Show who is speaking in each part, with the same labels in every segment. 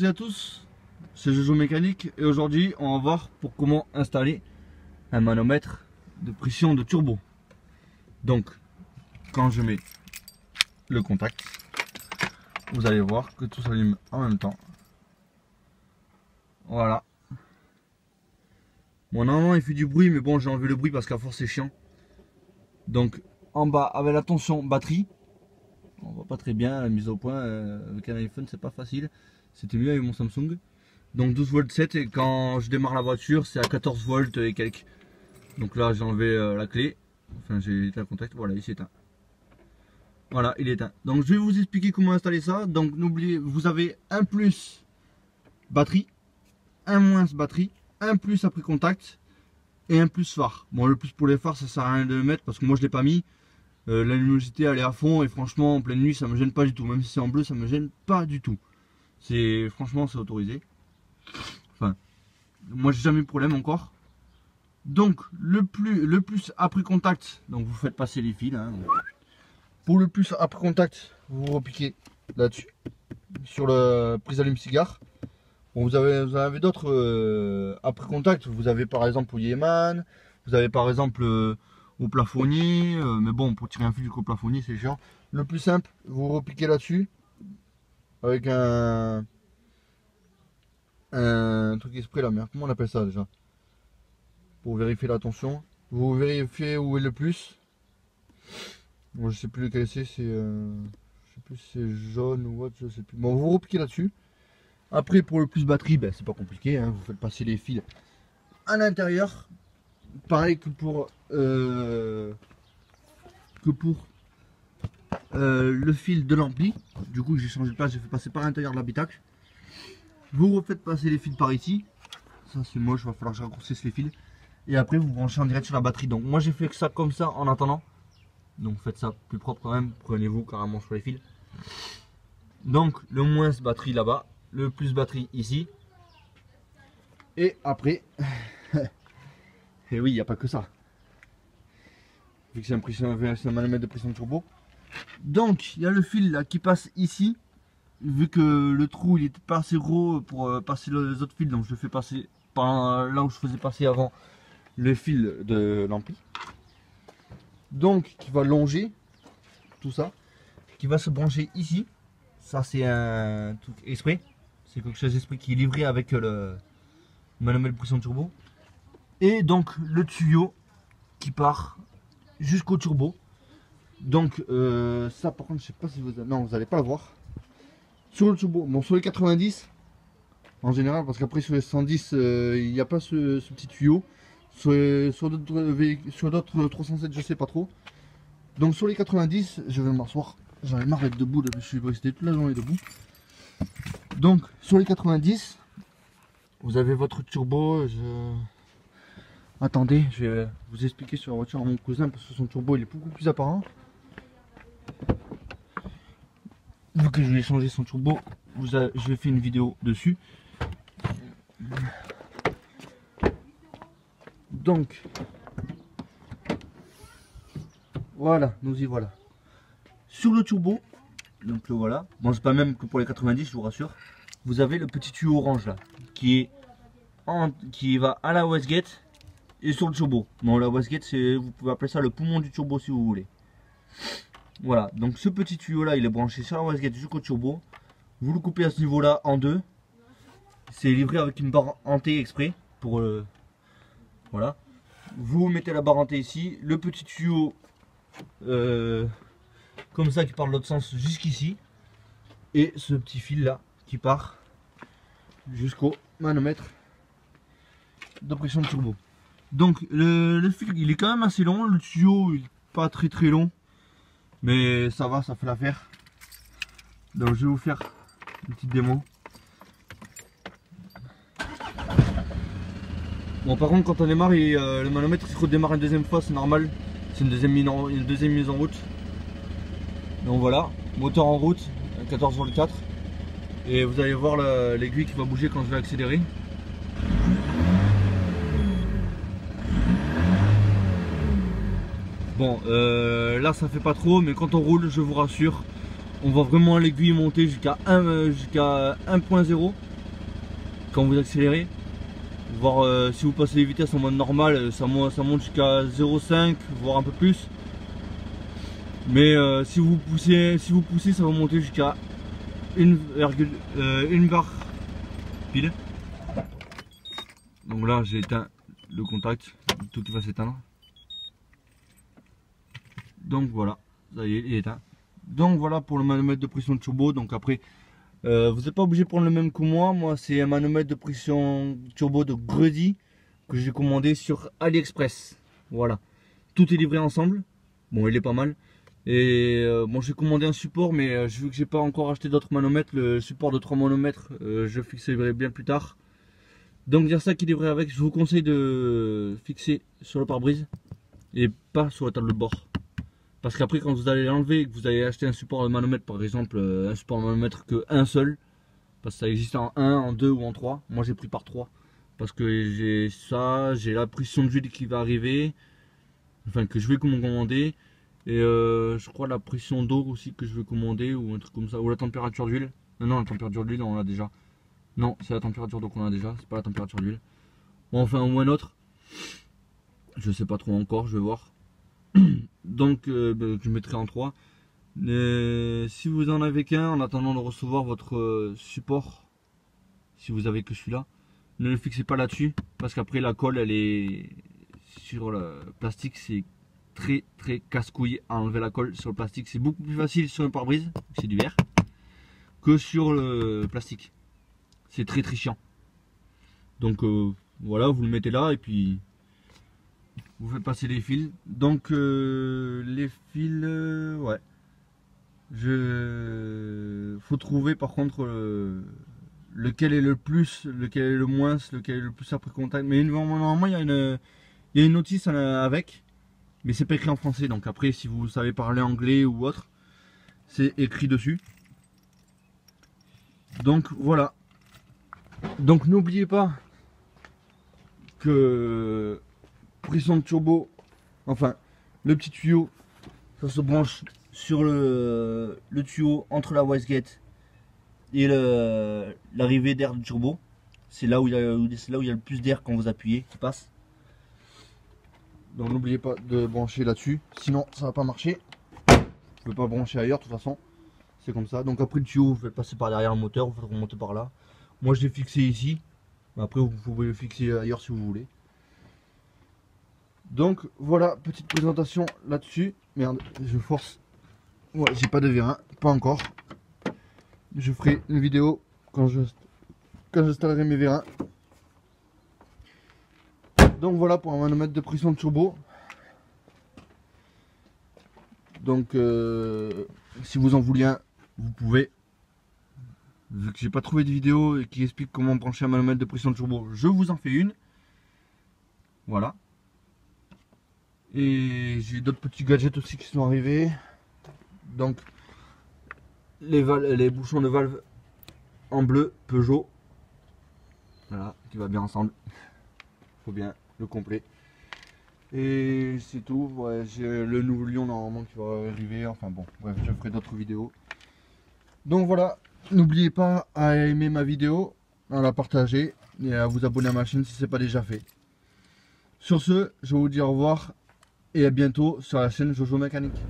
Speaker 1: toutes et à tous, c'est Jojo Mécanique et aujourd'hui on va voir pour comment installer un manomètre de pression de turbo. Donc quand je mets le contact, vous allez voir que tout s'allume en même temps. Voilà. Bon, normalement il fait du bruit, mais bon, j'ai enlevé le bruit parce qu'à force c'est chiant. Donc en bas avec la tension batterie, on voit pas très bien la mise au point avec un iPhone, c'est pas facile. C'était mieux avec mon Samsung. Donc 12 volts 7 et quand je démarre la voiture c'est à 14 volts et quelques. Donc là j'ai enlevé la clé, enfin j'ai éteint le contact, voilà il s'est éteint. Voilà, il est éteint. Donc je vais vous expliquer comment installer ça. Donc n'oubliez, vous avez un plus batterie, un moins batterie, un plus après contact et un plus phare. Bon, le plus pour les phares ça sert à rien de le mettre parce que moi je l'ai pas mis. La luminosité elle est à fond et franchement en pleine nuit ça me gêne pas du tout. Même si c'est en bleu ça me gêne pas du tout. C'est franchement c'est autorisé. Enfin, moi j'ai jamais eu de problème encore. Donc le plus après contact, donc vous faites passer les fils. Hein. Pour le plus après contact, vous repiquez là-dessus sur le prise allume-cigare. Bon, vous avez d'autres après contact. Vous avez par exemple au Yeman, vous avez par exemple au plafonnier, mais bon pour tirer un fil jusqu'au plafonnier c'est chiant. Le plus simple, vous repiquez là-dessus avec un truc exprès là, mais comment on appelle ça déjà? Pour vérifier la tension. Vous vérifiez où est le plus. Bon, je sais plus lequel c'est, je sais plus si c'est jaune ou autre, je sais plus. Bon, vous repiquez là-dessus. Après pour le plus batterie, ben, c'est pas compliqué, hein, vous faites passer les fils à l'intérieur. Pareil que pour le fil de l'ampli. Du coup j'ai changé de place, j'ai fait passer par l'intérieur de l'habitacle. Vous refaites passer les fils par ici. Ça c'est moche, il va falloir que je raccourcisse les fils. Et après vous branchez en direct sur la batterie. Donc moi j'ai fait que ça comme ça en attendant. Donc faites ça plus propre quand même, prenez-vous carrément sur les fils. Donc le moins batterie là-bas, le plus batterie ici. Et après, et oui il n'y a pas que ça. Vu que c'est un manomètre de pression de turbo. Donc il y a le fil là qui passe ici. Vu que le trou il était pas assez gros pour passer les autres fils, donc je le fais passer par là où je faisais passer avant le fil de l'ampli. Donc qui va longer tout ça, qui va se brancher ici. Ça c'est un truc exprès, c'est quelque chose d'exprès qui est livré avec le manomètre de pression turbo. Et donc le tuyau qui part jusqu'au turbo. Donc ça par contre je sais pas si vous n'allez pas le voir. Sur le turbo, bon sur les 90 en général, parce qu'après sur les 110 il n'y a pas ce petit tuyau. Sur d'autres 307 je sais pas trop. Donc sur les 90 je vais m'asseoir, j'en ai marre d'être debout, je suis resté toute la journée debout. Donc sur les 90 vous avez votre turbo. Attendez, je vais vous expliquer sur la voiture à mon cousin parce que son turbo il est beaucoup plus apparent. Vu que je vais changer son turbo, je vais faire une vidéo dessus. Donc voilà, nous y voilà. Sur le turbo, donc le voilà. Bon, c'est pas même que pour les 90, je vous rassure. Vous avez le petit tuyau orange là, qui va à la wastegate et sur le turbo. Bon, la wastegate, vous pouvez appeler ça le poumon du turbo si vous voulez. Voilà, donc ce petit tuyau là il est branché sur la wastegate jusqu'au turbo. Vous le coupez à ce niveau là en deux. C'est livré avec une barre hantée exprès pour voilà. Vous mettez la barre hantée ici, le petit tuyau comme ça qui part de l'autre sens jusqu'ici. Et ce petit fil là qui part jusqu'au manomètre de pression de turbo. Donc le fil il est quand même assez long, le tuyau il est pas très long. Mais ça va, ça fait l'affaire. Donc je vais vous faire une petite démo. Bon par contre quand on démarre, le manomètre il redémarre une deuxième fois, c'est normal. C'est une deuxième mise en route. Donc voilà, moteur en route, 14 volts 4. Et vous allez voir l'aiguille qui va bouger quand je vais accélérer. Bon, là ça fait pas trop, mais quand on roule, je vous rassure, on voit vraiment l'aiguille monter jusqu'à 1.0. quand vous accélérez. Voir si vous passez les vitesses en mode normal, ça monte jusqu'à 0,5 voire un peu plus. Mais si vous poussez, ça va monter jusqu'à 1 bar pile. Donc là j'ai éteint le contact, tout qui va s'éteindre. Donc voilà, ça y est, il est éteint. Donc voilà pour le manomètre de pression de turbo. Donc après, vous n'êtes pas obligé de prendre le même que moi. Moi c'est un manomètre de pression turbo de Gredi que j'ai commandé sur AliExpress. Voilà, tout est livré ensemble. Bon, il est pas mal. Et bon, j'ai commandé un support, mais vu que j'ai pas encore acheté d'autres manomètres, le support de 3 manomètres, je fixerai bien plus tard. Donc il y a ça qui livrait avec. Je vous conseille de fixer sur le pare-brise et pas sur la table de bord. Parce qu'après quand vous allez l'enlever et que vous allez acheter un support de manomètre, par exemple un support de manomètre que un seul, parce que ça existe en 1, en 2 ou en 3, moi j'ai pris par 3. Parce que j'ai ça, j'ai la pression d'huile qui va arriver, enfin que je vais commander. Et je crois la pression d'eau aussi que je vais commander ou un truc comme ça. Ou la température d'huile. Non, la température d'huile on l'a déjà. Non, c'est la température d'eau qu'on a déjà, c'est pas la température d'huile. Bon, enfin ou un autre. Je sais pas trop encore, je vais voir. Donc je mettrai en 3. Si vous en avez qu'un, en attendant de recevoir votre support, si vous avez que celui-là, ne le fixez pas là-dessus. Parce qu'après la colle elle est sur le plastique, c'est très casse-couille à enlever la colle sur le plastique. C'est beaucoup plus facile sur un pare-brise, c'est du verre, que sur le plastique. C'est très chiant. Donc voilà, vous le mettez là et puis vous faites passer les fils. Donc les fils, ouais. Faut trouver par contre lequel est le plus, lequel est le moins, lequel est le plus après contact. Mais normalement il y a une notice avec. Mais c'est pas écrit en français, donc après si vous savez parler anglais ou autre, c'est écrit dessus. Donc voilà. Donc n'oubliez pas que pression de turbo, enfin le petit tuyau, ça se branche sur le tuyau entre la wastegate et l'arrivée d'air du turbo. C'est là où il y a le plus d'air quand vous appuyez qui passe. Donc n'oubliez pas de brancher là-dessus, sinon ça va pas marcher. Vous ne pouvez pas brancher ailleurs de toute façon. C'est comme ça. Donc après le tuyau, vous faites passer par derrière le moteur, vous faites remonter par là. Moi je l'ai fixé ici. Après vous pouvez le fixer ailleurs si vous voulez. Donc voilà, petite présentation là-dessus. Merde, je force. Ouais, j'ai pas de vérin, pas encore. Je ferai une vidéo quand j'installerai mes vérins. Donc voilà pour un manomètre de pression de turbo. Donc si vous en voulez un, vous pouvez. Vu que j'ai pas trouvé de vidéo qui explique comment brancher un manomètre de pression de turbo, je vous en fais une. Voilà. Et j'ai d'autres petits gadgets aussi qui sont arrivés. Donc les bouchons de valve en bleu Peugeot. Voilà, qui va bien ensemble. Faut bien le complet. Et c'est tout. Ouais, j'ai le nouveau lion normalement qui va arriver. Enfin bon, bref, je ferai d'autres vidéos. Donc voilà, n'oubliez pas à aimer ma vidéo, à la partager et à vous abonner à ma chaîne si ce n'est pas déjà fait. Sur ce, je vous dis au revoir et à bientôt sur la chaîne Jojo Mécanique.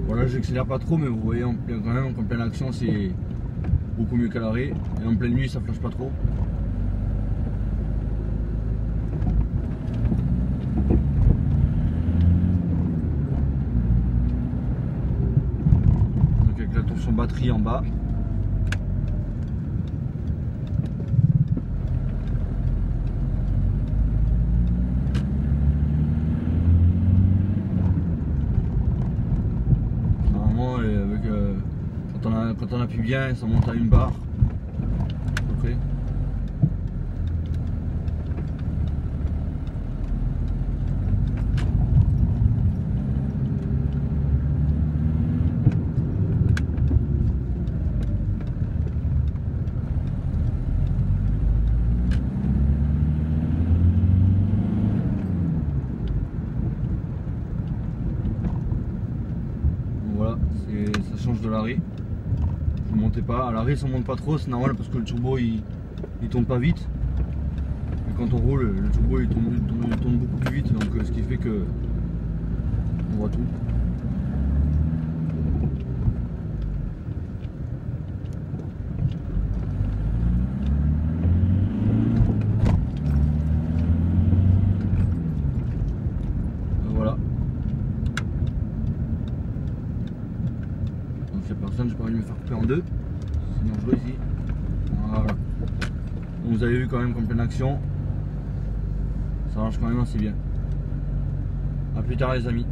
Speaker 1: Voilà, j'accélère pas trop, mais vous voyez quand même en pleine action c'est beaucoup mieux qu'à l'arrêt. Et en pleine nuit ça flash pas trop. Donc avec la torsion batterie en bas. Avec, quand on appuie bien, ça monte à 1 barre. À peu près. de l'arrêt. Vous ne montez pas. À l'arrêt ça monte pas trop, c'est normal parce que le turbo il tourne pas vite. Mais quand on roule, le turbo il tourne beaucoup plus vite, donc ce qui fait que on voit tout. Voilà. Donc il n'y a personne, j'ai pas envie de me faire couper en deux. C'est dangereux ici. Voilà. Donc vous avez vu quand même qu'en pleine action, ça marche quand même assez bien. A plus tard les amis.